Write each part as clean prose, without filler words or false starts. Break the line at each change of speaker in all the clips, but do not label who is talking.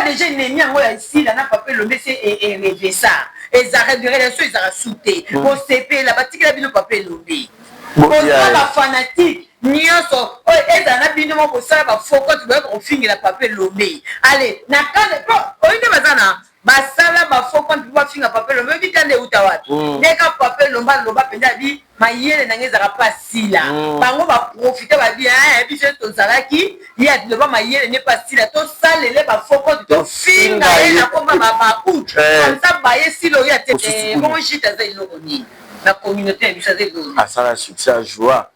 déjà ennemi yango ya ici là na papa lombe c'est rêver ça ezara de relation ezara souté ko sepela batikela bino papa lombe ko ba fanatique nyonso oyo ezala na bino moko kosala bafoko toboyaka kofingela papa lombe allez na kane po oyinde baza na basala bafoko mpe bafinga papa lombe oyebi te nde euta wapi ndeka papa lombe aloba mpenza abi mayele nange ezalaka mpa sila bango baprofite babi biso tozalaki ye aloba mayele ne mpa sila tosalele bafoko tofinga ye na komba babautre komsa baye sila oyo atete bongo jite aza eloko nini na communauté ya biso aza eloko nini
asala succès a joie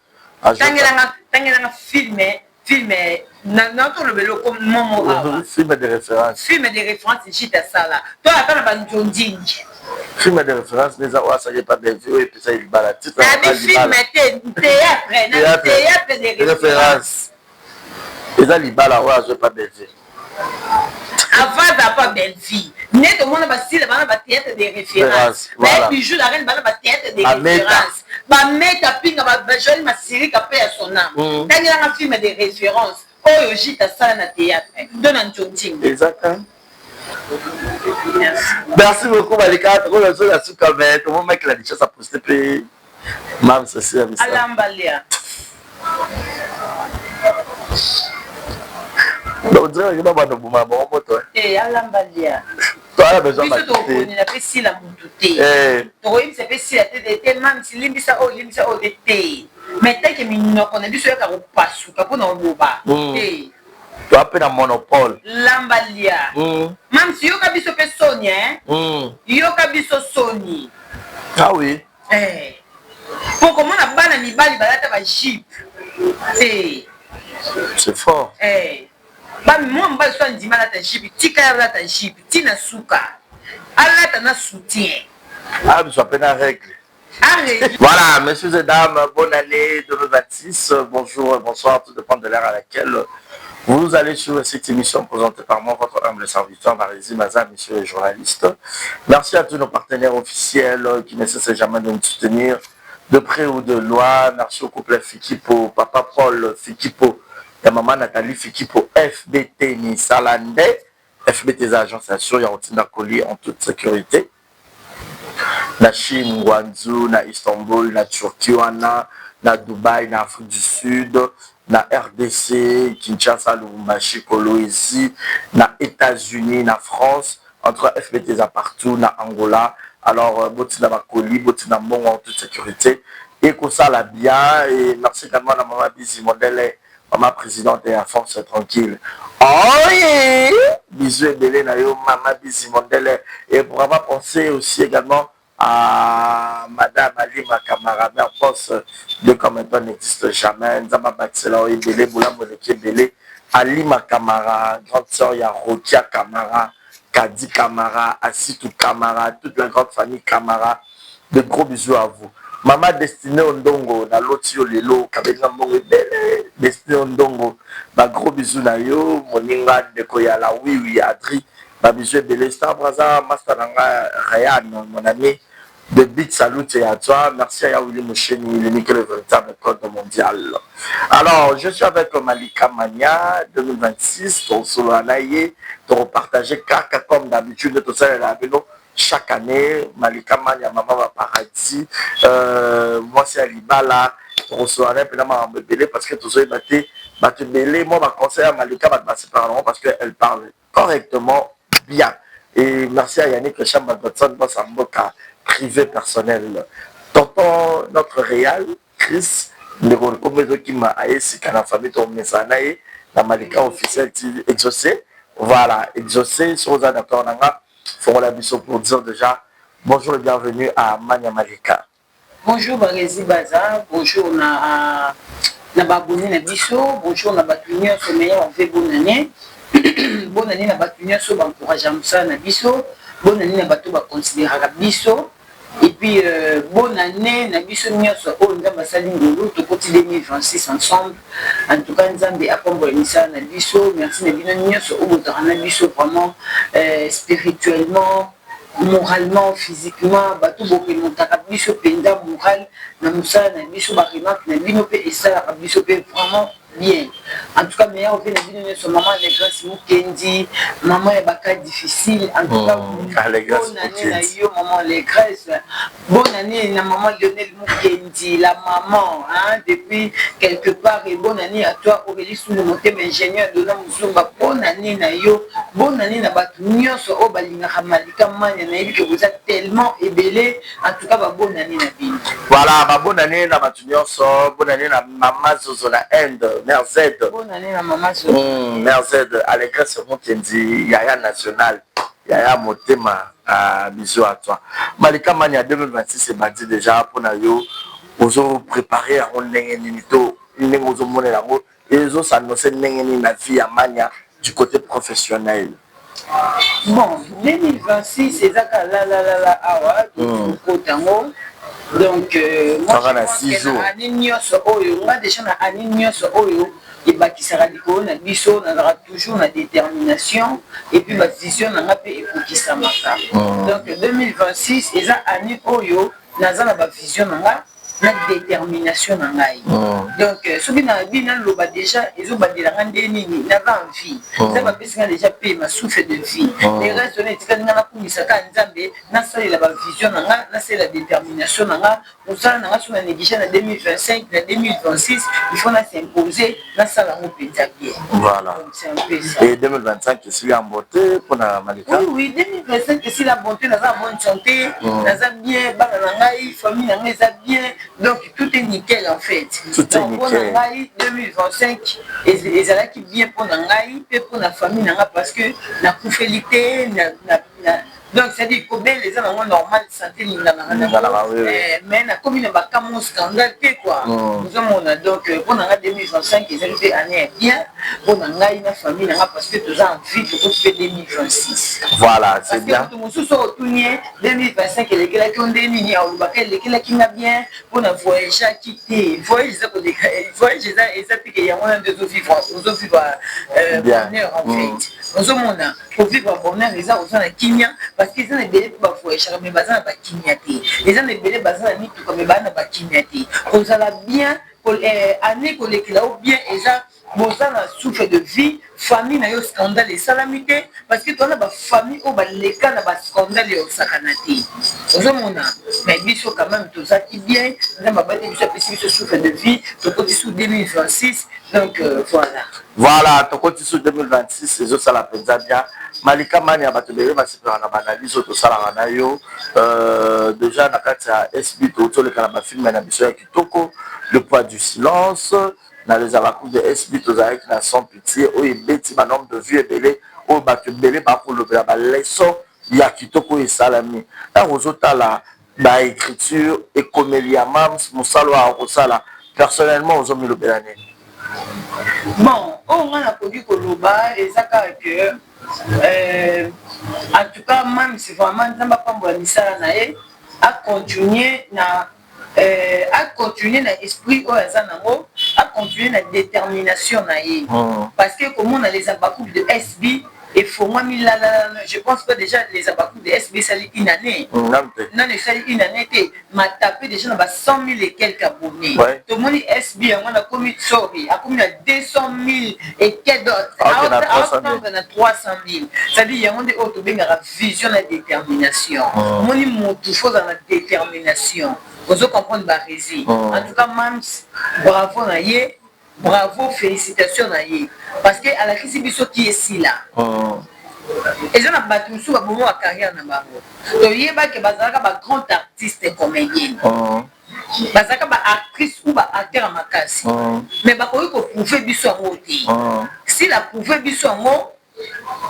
tangelanga filme natolobela momo awa
film de référence
jite asala to ata na banzondingi
film de référence les oyo asali pa bevie oyo epesa libala
film théâtre de référence
eza libala oyo azwi pa bevie
avant aza pa bevie nde tomona basila bana bathéâtre de référence bijou la reine bana bathéâtre de référence bameta pinga bajoli masirika mpe ya sonama tangelanga film de référence oyo jite asala na théâtre dona ntontinga
exactement. Merci beaucoup Malika. Tout le monde a su quand même. Tout le monde a dit ça ça poste puis mam c'est ça.
Alambalia.
Donc dire que baba no buma bon moto.
Alambalia.
Toi a besoin de
to on a fait si la mututé. To il se fait si la tête mam si limbisa o de té. Mais tant que minno on a dit ça ka ko pasu ka pona loba.
Tu as un monopole.
Lambalia. Même si yoka biso pe Sony, yoka biso Sony.
Ah oui.
Pour comment on a bana mibali balata ba jeep.
C'est fort.
Ba moi mbali so ndima la ta jeep, tika la ta jeep, tina suka. Ala ta na soutien.
Ah, biso peine règle. Voilà, messieurs et dames, bonne année 2026. Bonjour, bonsoir, tout dépend de l'heure à laquelle vous allez suivre cette émission présentée par moi, votre humble serviteur, Marézi Maza, messieurs les journalistes. Merci à tous nos partenaires officiels qui ne cessent jamais de nous soutenir de près ou de loin. Merci au couple Fikipo, Papa Paul Fikipo et Maman Nathalie Fikipo, FBT Nisalande, FBT Agence Assure, Yarotina Koli en toute sécurité. Na Chine, Guangzhou, na Istanbul, na Turquie, na Dubaï, na Afrique du Sud, na RDC, Kinshasa, Lubumbashi, Kolwezi, na États-Unis, na France, entre FBT partout, na Angola. Alors, Botina Makoli, Botina Mongo en toute sécurité. Et que ça la bien. Et merci également à Maman Bizi Mondele, Maman présidente et à force tranquille. Oh yeah! Bisous et belé na yo, Maman Bizi Mondele. Et pour avoir pensé aussi également à Madame Alima Kamara, mère boss de Commentons n'existe jamais. Nzama Baxela Belé, Boula Moleki Belé, Alima Kamara, grande sœur Yarokia Kamara, Kadi Kamara, Asitou Kamara, toute la grande famille Kamara. De gros bisous à vous. Maman Destinée Ondongo, na Lotio Lelo, Kabena Mongo Belé, Destinée Ondongo, ba gros bisous na yo, Moninga de Koyala, oui, Adri, ba bisous Belé, Star Braza, Mastananga Ryan, mon ami. De big salut à toi. Merci à Yaouli Moucheni, le véritable code mondial. Alors, je suis avec Malika Mania 2026, ton solo anaye, ton repartager Kaka comme d'habitude, tout ça, la vélo chaque année. Malika Mania, Maman va paradis. Moi, c'est Alibala, ton solo anaye, puis là, je vais belé parce que tout ça est battu belé. Moi, je conseille à Malika de passer par là parce qu'elle parle correctement bien. Et merci à Yannick Chamba Godson, boss Amboka. Privé personnel. Tonton, notre réal, Chris, le recommandé qui m'a aïsi quand la famille tombe mesanaï, la Malika officielle exaucé. Voilà, exaucé, sur les adapteurs, feront la mission pour dire déjà bonjour et bienvenue à Mania Malika.
Bonjour, Marézi Baza, bonjour, na Babouni Nabiso, bonjour, na Batunion, sommeil, on fait bonne année. Bonne année, na Batunion, so encourage à Moussa Nabiso. Bonne année, Nabato va considérer à Bisso. Et puis, bonne année, Nabiso Nyoso, on a passé tout côté 2026 ensemble. En tout cas, nous avons accompagné Nabiso. Merci, Nabino Nyoso, on a Nabiso vraiment spirituellement, moralement, physiquement. Bato Boké Montaka Biso, Penda, moral, Namoussa, Nabiso, Barimak, Nabino, et ça, Biso, vraiment bien. En tout cas, meilleur au son maman Allégresse Mukendi, maman est baka difficile. En tout cas, bonne année na yo maman Allégresse. Bonne année na maman Lionel Mukendi, la maman, hein, depuis quelque part et bonne année à toi Aurélie Soulemoté, ingénieur de la Moussoumba. Bonne année na yo, bonne année na batu nyonso o balinga Malika Mania na que vous êtes tellement ébélé. En tout cas, bonne année na bino.
Voilà, bonne année na batu nyonso, bonne année na maman Zozo na End, Mère Z.
Bonne année na maman Zozo.
Mère Z, Allégresse Mukendi, Yaya National, Yaya Motema, bisous à toi. Malika Mania 2026 c'est bâti déjà pour nous. Vous avez préparé à un nénito, une et ils ont annoncé la vie à Mania du côté professionnel.
Bon, 2026 c'est ça là donc moi
je pense que
na année nyonso oyo nga déjà na année nyonso oyo ebakisaka likolo na biso nazalaka toujours na détermination et puis bavision nanga mpe ekokisamaka donc 2026 eza année oyo naza na bavision nanga na détermination na ngai donc soki na bi naloba déjà ezobandelanga nde nini naza envie nzambe apesinga déjà mpe masouffle de vie les restes na etikali nga nakumisaka nzambe nasalela bavision na nga nasalela détermination na nga mosala na nga so na néglige na 2025 na 2026 il faut na s'imposer nasala yango mpenza bien.
Voilà. Et 2025 esili ya beauté mpona Malika?
Oui, 2025 esili ya beauté naza bonne santé naza bien bana na ngai famille na ngai eza bien. Donc tout est nickel en fait.
Tout est nickel.
Pour Nangaï 2025, et qui bien pour Nangaï et pour la famille parce que la profilité, donc c'est-à-dire que les gens ont normal santé mais la commune n'a pas comme scandale quoi. Nous avons donc pour Nangaï 2025 ils ont fait année bien pour Nangaï la famille parce que tous en vie pour faire 2026.
Voilà, c'est bien.
Parce que tout le monde 2025 les gars qui ont des lignes les gars qui n'a bien pour na voyage à quitter voyage ça puis qu'il y a moins de vivre bonheur en fait nous sommes pour vivre bonheur les gens ont Kenya parce qu'ils ont des bébés pour voyage mais bazan na ba Kenya les gens des bébés bazan na mitu comme bazan na ba Kenya on ça la bien pour année pour les là ou bien et ça bon ça na souffle de vie famille na yo scandale et salamité parce que toi na ba famille au ba leka na ba scandale au sakanati ozomona mais biso quand même tout ça qui bien na ba bate biso pesi biso souffle de vie to côté sous 2026 donc
voilà to côté sous 2026 les autres ça la penza bien Malika Mania batebele ba super na banaliso to sala na yo déjà na kati ya SB to le kana ba film na biso ya kitoko le poids du silence dans les abakou de SB avec la sans pitié où il bêtit ma nombre de vues et belé où bah que belé pas pour le la leçon il y a kitoko et salami là aux autres là bah écriture et comédia mams musalo à rosala personnellement aux hommes le bélané
bon on a produit koloba et ça que en tout cas même c'est vraiment dans ma pambola misala nae à continuer na à continuer dans l'esprit à continuer dans la détermination parce que comme on a les abakou de SB et faut moi je pense que déjà les abakou de SB ça une année non ça une année m'a tapé déjà dans 100 000 et quelques abonnés tout le monde SB on a commis sorry a commis 200 000 et quelques à 300 000 ça dit il y a des autres vision de la détermination mon il faut dans la détermination vous comprenez ma rési. En tout cas, Mams, bravo Naye, bravo, félicitations Naye. Parce que à la crise biso qui est ici là. Et j'en ai battu sous un moment à carrière na bango. Donc il y a que bazalaka ba grand artiste et comédien. Bazalaka ba actrice ou ba acteur makasi. Mais ba ko prouver biso en oti. Si la prouver biso en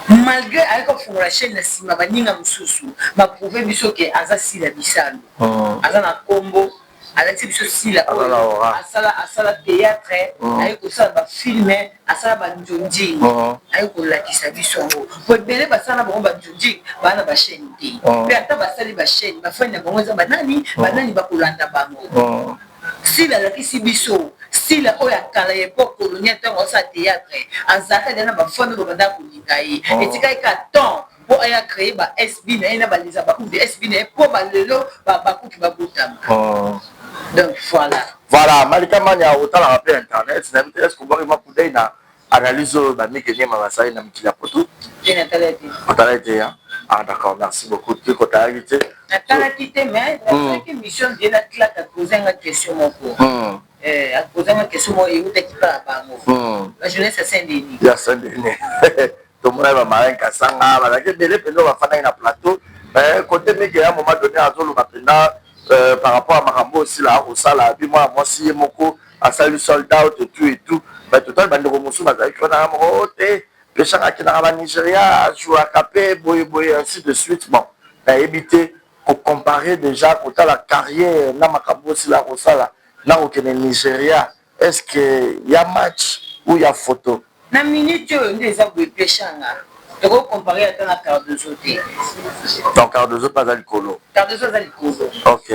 malgré avec la chaîne na sima baninga mususu ba prouver biso ke aza sila bisalo aza na kombo alati biso sila asala théâtre avec ça ba filmer asala ba njonji avec la kisa biso ko belé basala ba njonji bana ba chaîne té pe ata basali ba chaîne ba fanya bango za banani ba kolanda bango sila la kisi biso sila oya kala époque coloniale tango sa théâtre azaka dana ba fondo ba banda kulinga yi etika ka temps pour aya créer ba SB na ina ba les abakou de SB na pour ba lelo ba bakou ki ba botama donc voilà
Voilà, Malika Mania, autant la rappeler Internet, est-ce qu'on va vraiment couper une analyse de Mikeni Mamasaï dans Mikila Poto? Ah d'accord, merci beaucoup. Tu as invité.
Mais la émission de la claque a posé une question. A posé une question et où t'es pas à la jeunesse à Saint-Denis.
Il y a Saint-Denis. Tout le monde va marin Kassanga, va la gueule, on va faire un plateau. Côté Mikela, à un moment donné, à Zolo Mapenda, par rapport à Marambo aussi là, au Sala, puis moi si Moko, à Salut Soldat, tout et tout. Mais tout le monde va nous remonter, on a un moté. Péchanga qui dans le Nigeria, jouer à Capé, boy, ainsi de suite. Bon, on a évité pour comparer déjà quand la carrière, dans Makambo, si la Rosala, là au Nigeria, est-ce qu'il y a match ou il y a photo?
Na minute, on est à Péchanga. Tu vas comparer à la carte de sauté.
Donc, carte de sauté, pas à l'icolo.
Carte de sauté, à l'icolo.
Ok.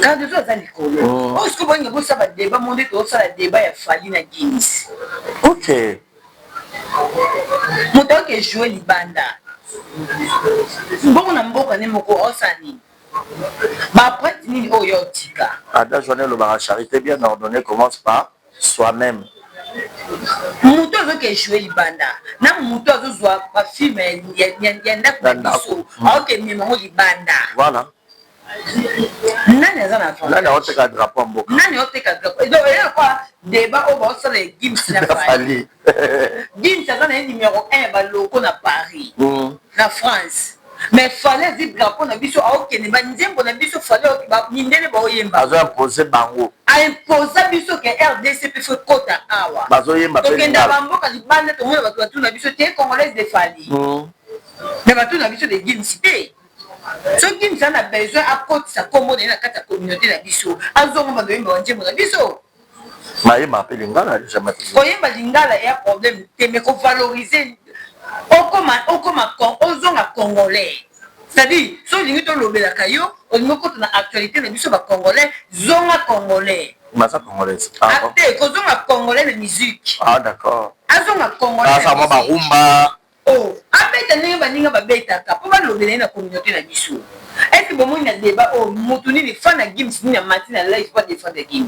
Carte de sauté, à l'icolo. Oh, est-ce que vous avez un débat, mon débat, ça, le débat, il a fallu na Guinness.
Ok.
Moto qui joue libanda. Bon na mboka ne moko osani. Ba après ni oyotika.
Ada journée le bar charité bien ordonnée commence par soi-même.
Moto qui joue libanda. Na moto zo ba film yanda kwa biso. Ok mi mo libanda.
Voilà.
Nani azana fa.
Nani oteka drapeau mboka.
Nani oteka drapeau. Donc il y a quoi débat au boss les Gims na Fali. Gims azana numéro 1 ba loko na Paris. Na France. Mais fallait dire drapeau na biso ok ne ba nzembo na biso fallait ba mindele ba oyemba.
Azo imposer bango.
A imposer biso que RDC peut faire kota awa.
Bazo yemba.
Donc nda ba mboka libanda to mona ba tu na biso te congolaise de Fali. Mais ba tu na biso de Gims te. Ce qui nous a besoin à côté sa commode dans la communauté la biso. Azongo ba doyemba wanjemo na biso.
Maïma appelle Lingala jamais.
Koyemba Lingala y a problème mais qu'on valoriser ozonga congolais. C'est-à-dire, si on dit que l'obéla kayo, on dit que na actualité na biso ba congolais, zonga congolais.
Masa congolais.
Ate ko zonga congolais de musique.
Ah d'accord.
Azonga congolais.
Ah ça va ba rumba.
Oh, abeta ninga ba beta ka po ba lobela na communauté na biso. Est-ce que bon il y a débat oh motuni les fans à Gims ni na matin na live pas des fans de Gims.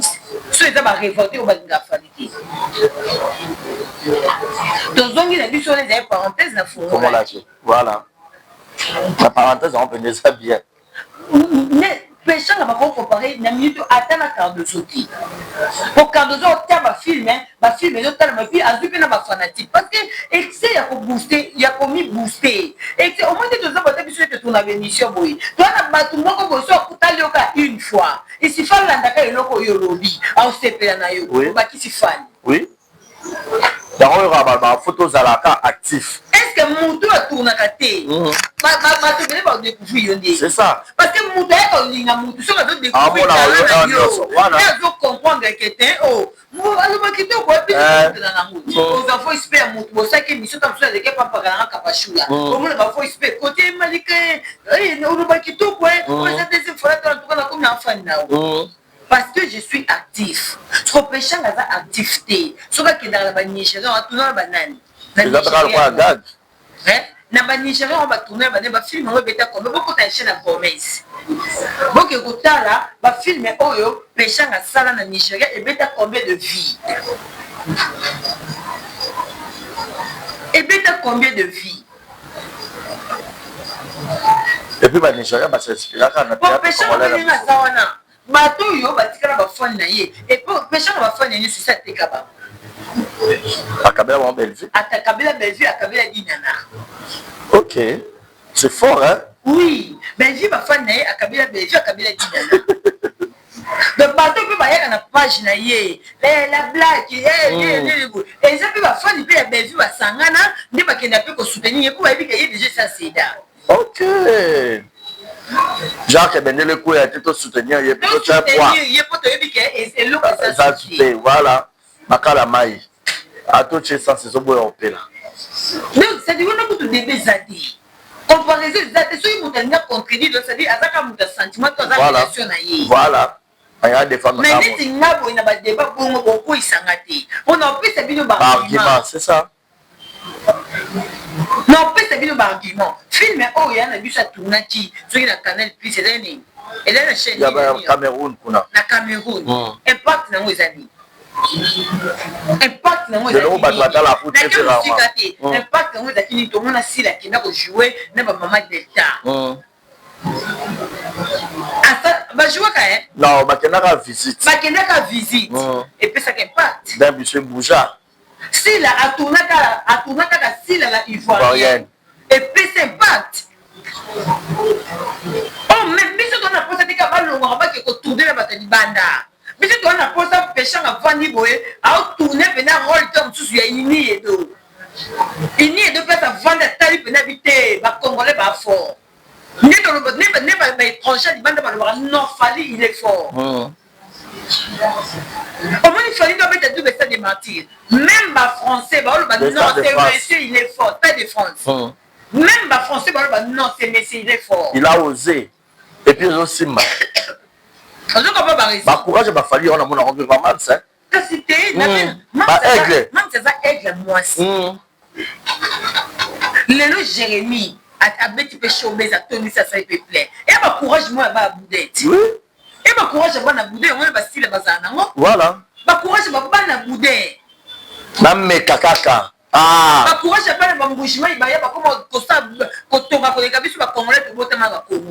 So ils va révolter au balinga fanité. Donc zongi na biso les parenthèses na fond.
Voilà. La parenthèse on peut dire ça bien.
Mais Péchanga va comparer na minute atteint la carte de sauter. Pour carte de sauter ba film les autres ma puis azupe na ba fanatique parce que excès ya ko booster ya ko mi booster. Et au moins de ça ba biso te tourna émission boy. Toi na ba tout moko bo so kutali oka une fois. Et si fa landaka eloko yo lobi, au sepela na yo ba ki si fan.
Oui. D'abord ba photos à la carte actif.
Est-ce que Moutou a tourné à côté?
C'est ça.
Parce que Moutou a tourné à Moutou. Si on a découvert, on doit comprendre que c'est oh. Aux enfants, ils se paient à Moutou. Pour ça que Michel a fait des cas par un capachula. Au moins, il faut se payer. Côté Malika, on va quitter quoi? On va se faire en tout cas comme un enfant. Parce que je suis actif. Ce qu'on peut changer à activité. Ce qui est dans la Nigeria, on a tourné la banane. Na ba Nigeria on va tourner ba film on va beta comme beaucoup ta chaîne à promesse. Donc ekotala ba film oyo pechanga sala na Nigeria et beta combien de vies. Et beta combien de vies.
Et puis ba Nigeria ba s'inspire quand na théâtre
congolais. Bato yo batikala ba fond na ye et pour pechanga ba fond na ye c'est ça tekaba.
Akabela en Belgique.
Akabela Belgique, Akabela Dinana.
Ok. C'est fort, hein?
Oui. Belgique va faire naïe, Akabela Belgique, Akabela Dinana. Le bateau peut pas y aller dans la page naïe. La blague, et ça peut pas faire ni la Belgique va sangana, ni pas qu'il n'a plus qu'au soutenir pour éviter qu'il y ait déjà ça c'est là.
Ok. Genre que ben le coup a été soutenir, il est plutôt cher quoi.
Il est pour te éviter et l'eau
ça soutient. Voilà. Makala mai. À tout chez ça, c'est ce beau en paix là.
Donc, ça dit, on a beaucoup de débats zadis. Comparaison, zadis, ceux qui m'ont tellement contredit, donc ça dit, à ça qu'on a sentiment, toi, ça relation naïe.
Voilà. Il y a des femmes.
Mais il y a un débat pour moi, beaucoup ils s'engagent. On a plus de vidéos
argument, c'est ça.
Non, plus de vidéos argument. Film, oh, il y a un abus à tourner, ceux qui ont le canal plus, c'est l'année. Elle est la chaîne.
Il y a Cameroun.
Na Cameroun. Impact dans les amis. Impact dans les
amis. Impact
dans les amis. Tout le monde a si la qui n'a pas joué, n'a pas maman Delta. Va jouer quand même.
Non, va qu'il y a visite.
Va qu'il y a visite. Et puis ça impact.
D'un monsieur Bouja.
Si la a tourné à si la ivoirienne. Et puis c'est impact. Oh, mais si on a posé des cabanes, on va que tourner la bataille banda. Mais si on a posé un péchant à Vandiboé, à tourner, venir rôle comme sous une et deux. Une et deux places à vendre à Tali, venir habiter, va Congolais, va fort. N'est pas étranger, non, fallait, il est fort. Au moins, il fallait doit être deux de martyrs. Même les Français, non, c'est monsieur, il est fort, pas de France. Même les Français, non, c'est monsieur, il est fort.
Il a osé. Et puis, aussi, courage, il fallait, on a mon environnement, ça.
C'était,
aigle.
C'est ça, aigle, moi. Le Jérémie. À petit peu chômé, à Tony, ça peut plaire. Et ma courage, moi, à Boudette.
Oui.
Et ma courage, à Boudette, on va style bazana.
Voilà.
Ma courage, à Boudette.
Même kakaka. Ah.
Ma courage, à Bambouchima, il va y avoir comme Costa, Kotonga, pour les cabines sur la Congolais, pour voter ma Congo.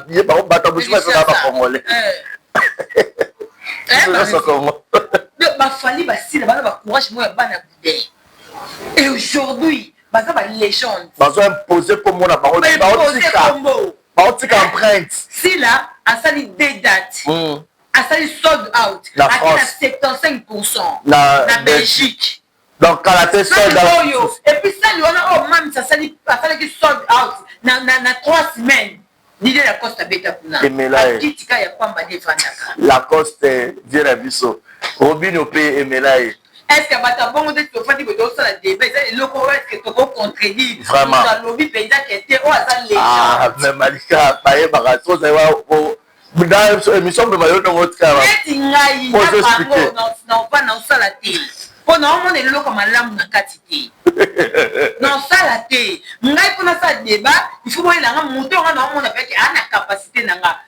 Il y a pas de Bambouchima, c'est pas Congolais.
Ma famille, ma style, ma courage, moi, à Boudette. Et aujourd'hui, ma légende.
Ils ont imposé pour moi la parole. Empreinte.
Si là, à ça des dates, à ça sold out,
la France,
à 75%,
la
Belgique.
Donc, quand la tête sold out.
Et puis ça, on a même ça qui sold out, na 3 semaines. L'idée la Costa Beta Puna.
La Costa vient à Bisso. Robin au pays Emelaï.
Est-ce que tu as bon de te faire des débat? Est-ce que tu peux contredire?
Vraiment. Ah, mais Malika, Paye Barato, c'est dans l'émission de Mayo, on va expliquer.
On a le comme l'âme dans quantité. Non, ça la thé. Pour ça débat, il faut voir la monter, on a fait la capacité.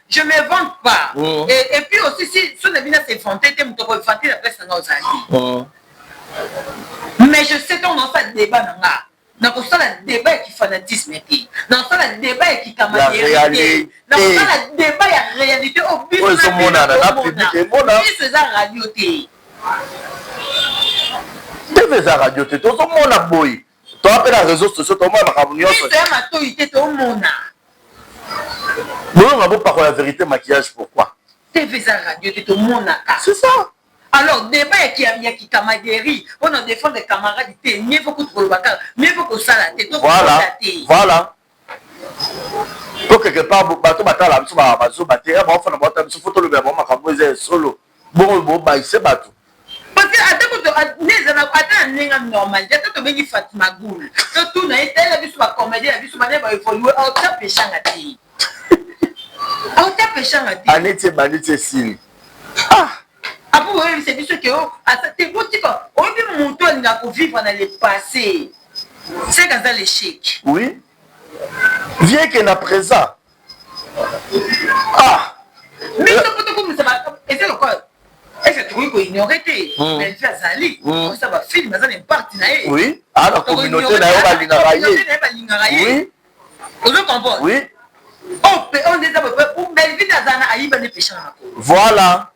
Je ne me vante pas. Et puis aussi, si on a bien c'est fanté, tu peux fanter la presse dans mais je sais qu'on a fait débat dans le débat qui fanatisme dans le débat qui camaraderie dans le débat il y a réalité au but de la radio
TV za radio te to mona boy to appelle les réseaux sociaux to mona makamuni
yo c'est ma toité to mona
bon on va pas la vérité maquillage pourquoi
TV za radio te to mona
c'est ça.
Alors, débat qui a qui camaraderie, on a défendu des camarades, mieux faut que tu le bacal, mieux faut que ça la tête.
Voilà. Pour quelque part, bateau batal la msuba bazo baté, on fait la msuba photo le bébé makamboise solo. Bon bah c'est bateau.
Parce que attends n'est normal. J'attends que venir Fatima Goul. Tout n'a été la vie sur la comédie, la vie sur ma va évoluer au top péchant à ti. Au top péchant à ti.
Anete signe. Ah.
Après, c'est sûr que c'est beau, on dit mon tour n'a pas vivre dans le passé. C'est quand ça l'échec.
Oui. Viens qu'il y a présent. Ah.
Mais ça va. Et c'est le quoi? Et c'est trouvé qu'on ignorait. Mais elle fait Zali. Ça va filmer, ça n'est pas parti.
Oui. Ah, la communauté n'a pas l'ingaraillé. Oui.
Vous comprenez?
Oui.
On dit ça pour Belvin Azana Aïba des péchants.
Voilà.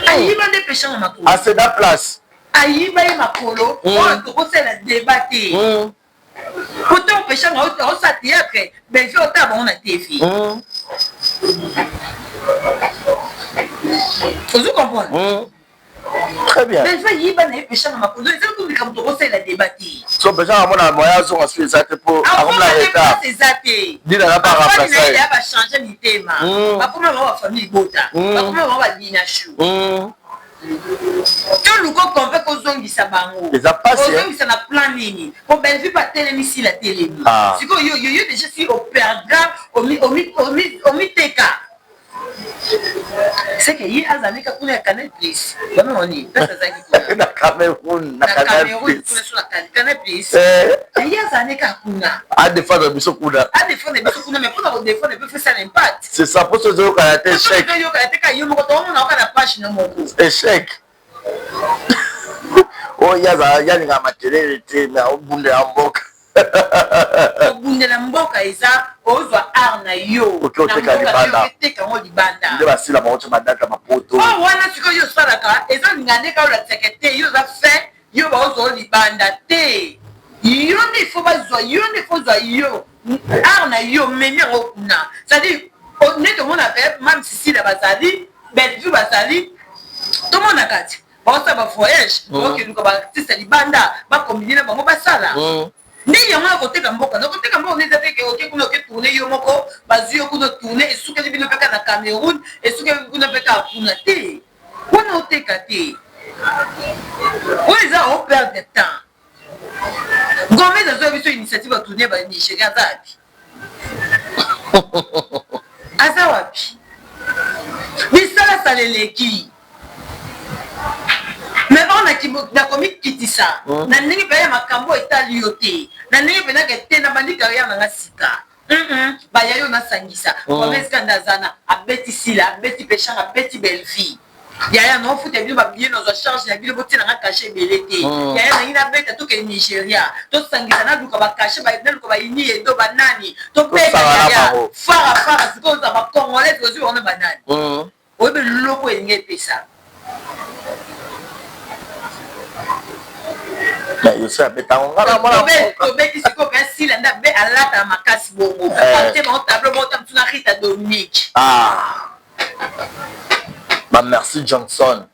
Aïba des péchants à
à cette place.
Aïba et Makolo, on a la débatté. Pourtant, péchant on s'est théâtre, mais je vais on a TV. Vous comprenez?
Très bien.
Mais je vais y péchant à Makolo, c'est comme quand on la débatté.
So, péchant à mon moyen, on a fait ça pour
avoir la réponse.
Dis la pas remplacer.
Il va changer de thème. Pas comment on va famille Bota. Pas comment on va dîner chou. Tout le monde convainc aux hommes qui s'abango.
Les a passé.
Aux hommes qui s'en a plein ligne. Pour belle vie pas télé ici la télé. C'est que yo déjà si au perdant au mi teka. c'est que yi azali ka kuna Canal Plus bana oni pesa za ki
na Cameroun na Canal Plus
kuna sur la Canal Plus yi azali ka kuna
a défendre biso kuna
mais pour défendre peut faire ça l'impact
c'est ça pour ce jour quand tu échec
yo ka te ka yo moko to na ka na page na moko
échec oh ya ninga makelele te na obunde ya mboka
obundela mboka eza ozwa art na yo
oteka libanda
ngo libanda
nde basila bango badata mapoto
wana sikoyo yo osalaka eza ngande ka olatisaka te yo oza fin yo baozwa libanda te yo nde ifo bazwa yo nde ifo ozwa yo art na yo memi yango kuna c'est-à-dire nde tomona pe mam sisila bazali Bellevue bazali tomona kati baosala bafoyage okeluka baartiste libanda bakombine na bango basala nde yango ya koteka mboka neza teke oke kuna oke tourne yo moko bazwi yo kuna tourne esukeli bino mpeka na Cameroun esukeli kuna mpeka kuna te wana oteka te oyo eza operdre temps Gomez azoya biso initiative ya tourne ba Nigeria aza wapi bisalasala eleki mais on a komi kitisa na ndenge pe ya makambo etali yo te na ndenge pe nake te na bandi carrière na nga sika baya yo nasangisa komesika ndazana abeti sila abeti pechang abeti Bellevue yaya no futa bino babie nozwa charge na bino botina nga kashe ebele te yaya nangi nabeta tokende Nigeria tosangisa naluka bakashe naluka bayini edo banani tobeta yaya fara sikoyo oza bakongolais tozwi bango banani oyebe loko elingi epesa tobeti sikoyo mpe asila nde abe alata makasi bongo ate bango tableau moko tamtuna Rita Dominique
merci Johnson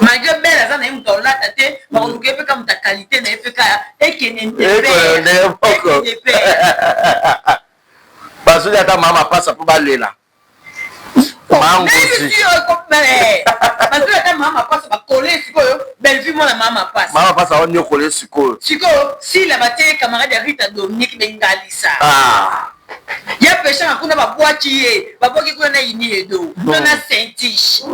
malgré belle aza na ye moto olata te bakoluka ye mpe ka moto ya qualité na ye mpe ka ekende ndepe
bazoli ata mama pasa mpo balela
bazoli ata mama pasa bakole sikoyo Bellevue mwana mama
pasa oni okole sikoyo
sila batie camarade ya Rita Dominique bengalisa ya pesha na kuna babwaki ye babwaki kuna na ini edo to na Saint-Tiche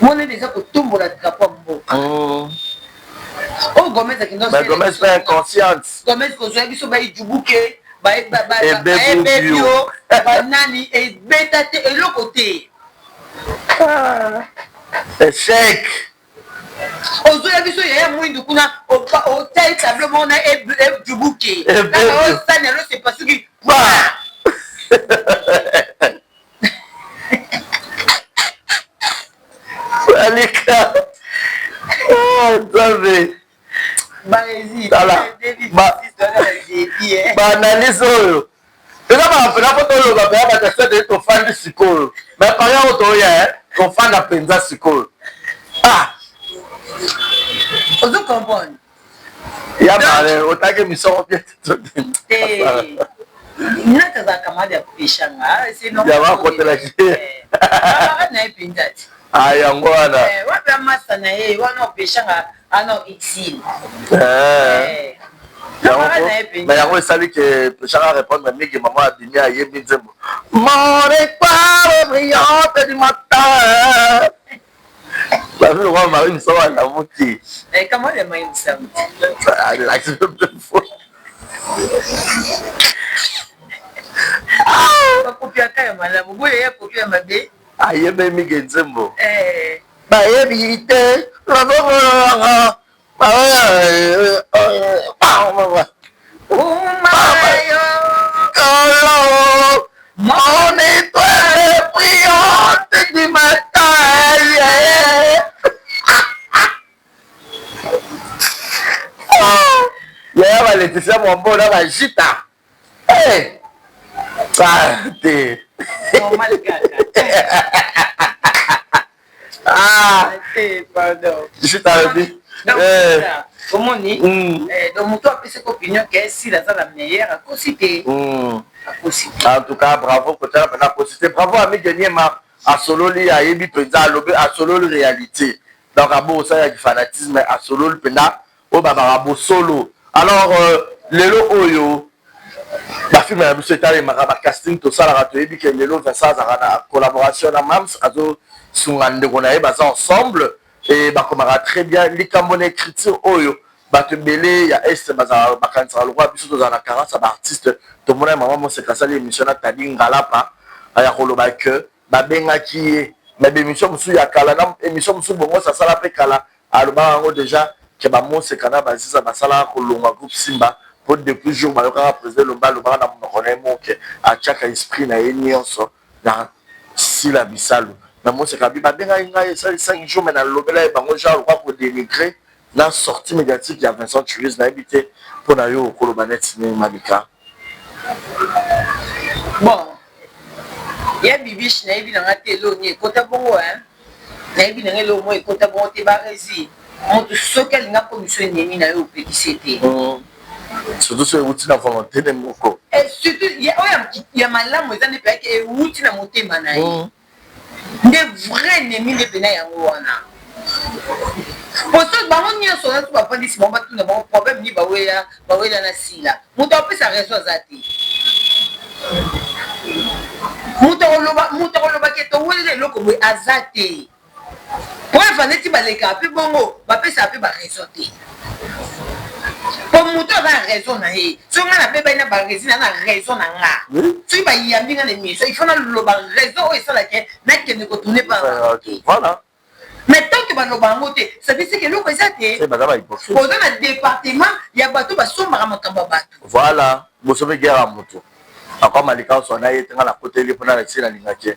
mona déjà kotombola drapeau mboka oh Gomez akindo
Gomez pas inconsciente
Gomez kozwa biso ba ijubuke ba ebebio banani ebeta te eloko te
échec
ozoya biso yaya mwindu kuna otali tableau moko na ejubuke kaka osani alo se pasuki
alika nzambe baanalyse oyo eza bapena po toloba mpeya bakasete tofandi sikoyo me paya oyo toya tofanda mpenza sikoyo
ozo comprendre
ya mare otake misoko pia
nakaza kamadi ya kupeshanga
ya bakotelaki
na ye mpenza ti
yango wana
wapi amasa na ye wana opeshanga ana exil
mais yango esali ke peshanga répondre mingi mama abimi ayebi nzembo mon étoile brillante du matin bavi lokwa mari misoko alamu te
kamadi ya mai misamu bakopiaka ya malamu boyo ya kopi ya mabe
ayebe mingi nzembo bayebi te nazokolanga mon étoile brillante du matin yaya baletisia mombo na bajita te jita lobi
omoni donc moto apesaka opinion ke esila aza la meilleure akosi te
en tout cas bravo kotala mpena akosi te bravo ami geniema asololi ayebi mpenza alobi asololi réalité donc abo osalaki fanatisme asololi mpena oyo babaka bosolo alors lelo oyo film ya biso etali makaba casting to sala rato ebi ke lelo Vincent Zarana collaboration na Mams azo sunga ndeko na ye baza ensemble et bakomaka très bien likambo na écriture oyo bato ebele ya este bazala bakanisaka lokwa biso tozala na carence ya baartiste tomona mama moseka asali émission na Tadi Ngalapa ya koloba ke babengaki ye mais bémission mosusu ya kala na émission mosusu bongo sasala mpe kala alobaka yango déjà ke bamoseka na bazisa basalaka kolongwa groupe Simba pour depuis jour bayokaka président lomba alobaka na monoko na ye moke atiaka esprit na ye nyonso na sila bisalu na moseka bi babengaki ngai esali 5 jours mais nalobela ye bango genre lokwa kodénigrer na sortie médiatique ya Vincent Turis nayebi te mpo na yo okoloba neti nini Malika.
Bon ya bibiche nayebi nanga te eloni ekota bongo nayebi nanga elongo ekota bongo te baresi moto soki alinga commission enemi na yo opekisi te
surtout so euti na volonté de moko
surtout oyo ya malamu eza nde mpe euti na motema na ye nde vrai ennemi nde pena yango wana poso bango nyonso na so bafandisi bango batuna bango problème ni bawela na sila moto apesa raison aza te moto akolobaki ete owelela eloko boye aza te po efa neti baleka mpe bongo bapesaka mpe baraison te po moto aza na raison na ye soki nga nabebai na baresi na raison na nga soki bayambi nga na émission il faut naloba raison oyo esalaki nakende kotourne pa
voilà
mais tant que baloba yango te sabi seke eloko eza te oza na département ya bato basombaka makambo ya bato
voilà bosobe guerre ya moto akwa Malika osona ye tenga na koteli mpona na tsina lingaki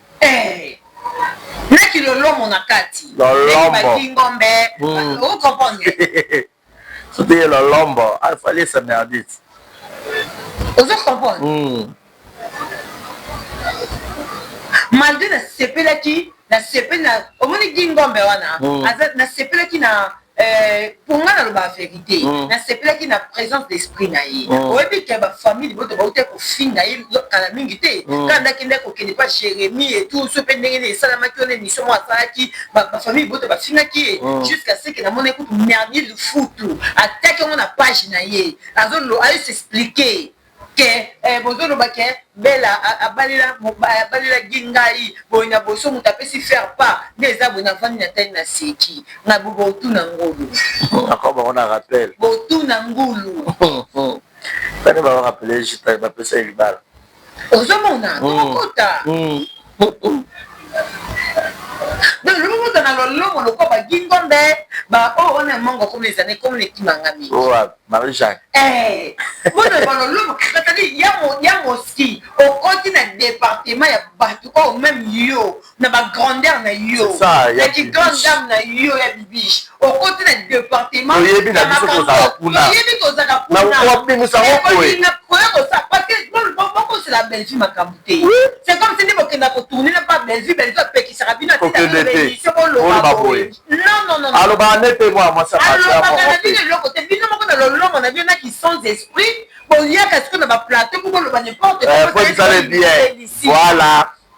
naki lolomo na kati bakingombe ocomprendre
c'était lolombo il fallait se merdite
ozo comprendre malgré nasepelaki omoni gingombe wana nasepelaki na pour nga naloba la vérité nasepelaki na présence d'esprit na ye oyebi ke bafamille boto bauta kofinga ye kala mingi te kaka ndakende kokende pa Jérémie et tout so mpe ndenge nini esalamaki ona émission mo asalaki bafamille boto bafingaki ye jusqu'à ce que namona ekutu merdi lufutu ataki yango na page na ye ayo s'expliquer ke bozoloba ke bela abalela gingai boye na boso moto apesi faire pas nde eza boye navandi na tali na seki na botuna ngulu
encore bango na rappel
botuna ngulu
tani baorapele jita bapesa elibala
ozomona okota donc lomokota na lolomo lokwa bagingombe oyo wana mongo comme les années comme lekimangami
Marie-Jacques
bona balolomo katali ya moski okoti na département ya bato oyo même yo na bagrandeur na yo na grande dame na yo ya bibiche okoti na département
oyebi na biso kozala kuna
oyebi kozala
kuna
parce que boko c'est la Belgique makambo te c'est comme si nde bokenda kotourne na pa Belgique apekisaka bino non
alobaka nete
alobaka na bino eloko te bino moko na lolongo na bino naki sans esprit boyaka siko na baplateau po boloba n'importe
voilà